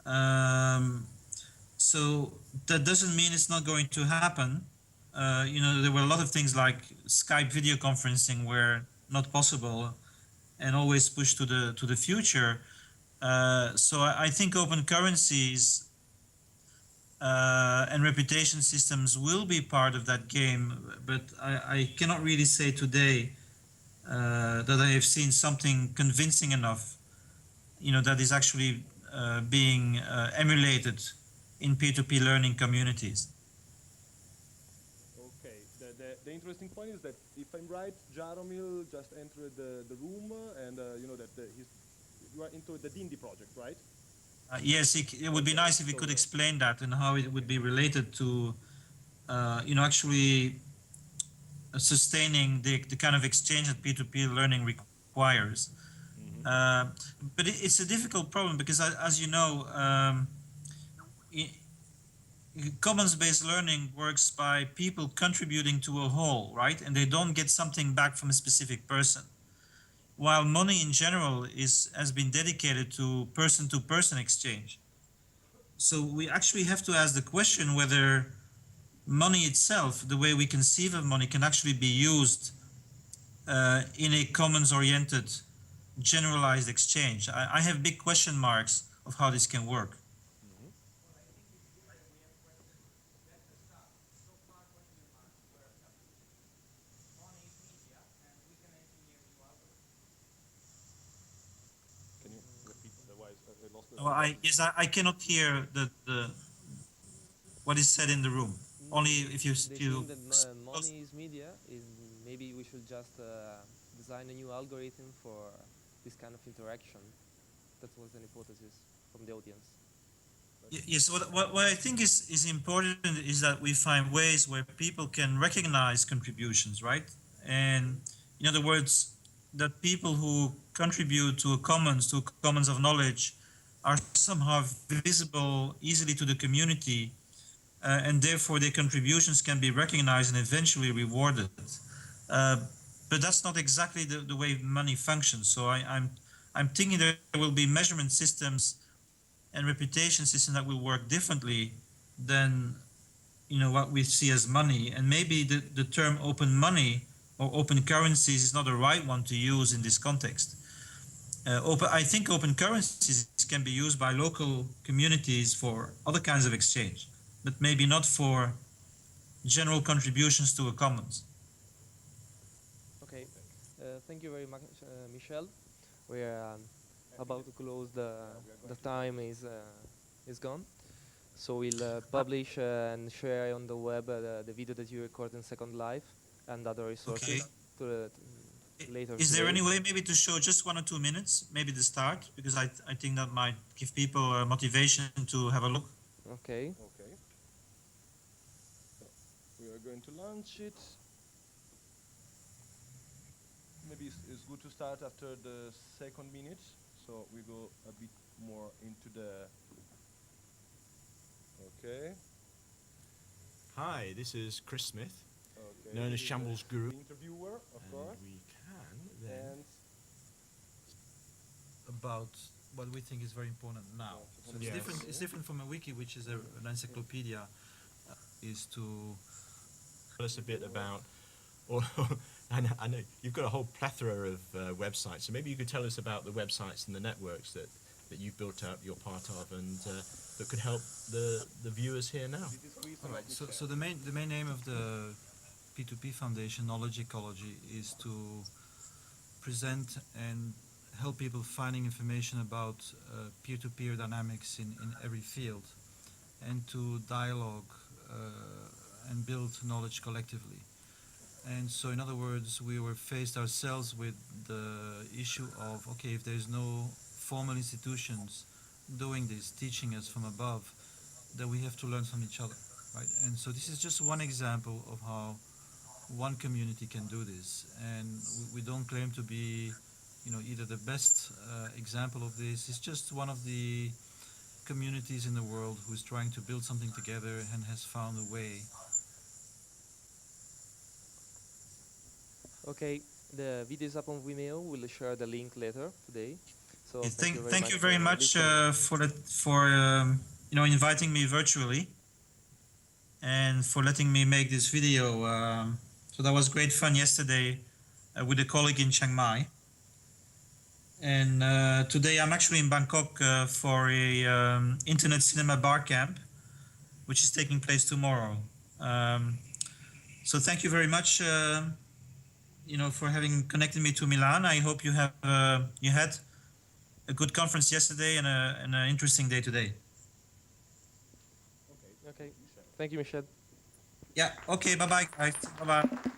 Um, so that doesn't mean it's not going to happen. There were a lot of things like Skype video conferencing were not possible and always pushed to the future. So I think open currencies and reputation systems will be part of that game, but I cannot really say today that I have seen something convincing enough, that is actually being emulated in peer-to-peer learning communities. Okay. The interesting point is that if I'm right, Jaromil just entered the room, and you know that you are into the Dindi project, right? Yes, it would be nice if we could explain that and how it would be related to, actually sustaining the kind of exchange that peer-to-peer learning requires. But it's a difficult problem because, as you know, commons-based learning works by people contributing to a whole, right? And they don't get something back from a specific person. While money in general has been dedicated to person exchange. So we actually have to ask the question whether money itself, the way we conceive of money, can actually be used in a commons-oriented, generalized exchange. I have big question marks of how this can work. Can you repeat the wise? I lost the. Yes, I cannot hear the what is said in the room. Only if you. They think that money is media. Maybe we should just design a new algorithm for this kind of interaction. That was an hypothesis from the audience. Yes, what I think is important is that we find ways where people can recognize contributions, right? And in other words, that people who contribute to a commons of knowledge, are somehow visible easily to the community, and therefore their contributions can be recognized and eventually rewarded. But that's not exactly the way money functions. So I'm thinking there will be measurement systems and reputation systems that will work differently than what we see as money. And maybe the term open money or open currencies is not the right one to use in this context. I think open currencies can be used by local communities for other kinds of exchange, but maybe not for general contributions to a commons. Okay, thank you very much, Michel. We are about to close. The time is gone. So we'll publish and share on the web the video that you record in Second Life and other resources later. Is there any way maybe to show just 1 or 2 minutes, maybe the start, because I think that might give people motivation to have a look. Okay. Okay. So we are going to launch it. Maybe it's good to start after the second minute, so we go a bit more into the. Okay. Hi, this is Chris Smith, Okay. known as Shambles Guru. The interviewer, of course. We can then. And About what we think is very important now. So it's Yes. different. It's different from a wiki, which is an encyclopedia. Is to Tell us a bit about, or I know you've got a whole plethora of websites, so maybe you could tell us about the websites and the networks that you've built up, you're part of, and that could help the viewers here now. all right. So the main aim of the P2P Foundation Knowledge Ecology is to present and help people finding information about peer-to-peer dynamics in every field, and to dialogue and build knowledge collectively. And so, in other words, we were faced ourselves with the issue of, okay, if there's no formal institutions doing this, teaching us from above, then we have to learn from each other, right? And so this is just one example of how one community can do this. And we don't claim to be, either the best example of this. It's just one of the communities in the world who is trying to build something together and has found a way. Okay, the video is up on Vimeo. We'll share the link later today. So Thank you very much listening. for inviting me virtually and for letting me make this video. So that was great fun yesterday with a colleague in Chiang Mai. And today I'm actually in Bangkok for a internet cinema bar camp, which is taking place tomorrow. So thank you very much, for having connected me to Milan. I hope you had a good conference yesterday and an interesting day today. Okay. Thank you, Michel. Yeah. Okay. Bye bye, guys. Bye bye.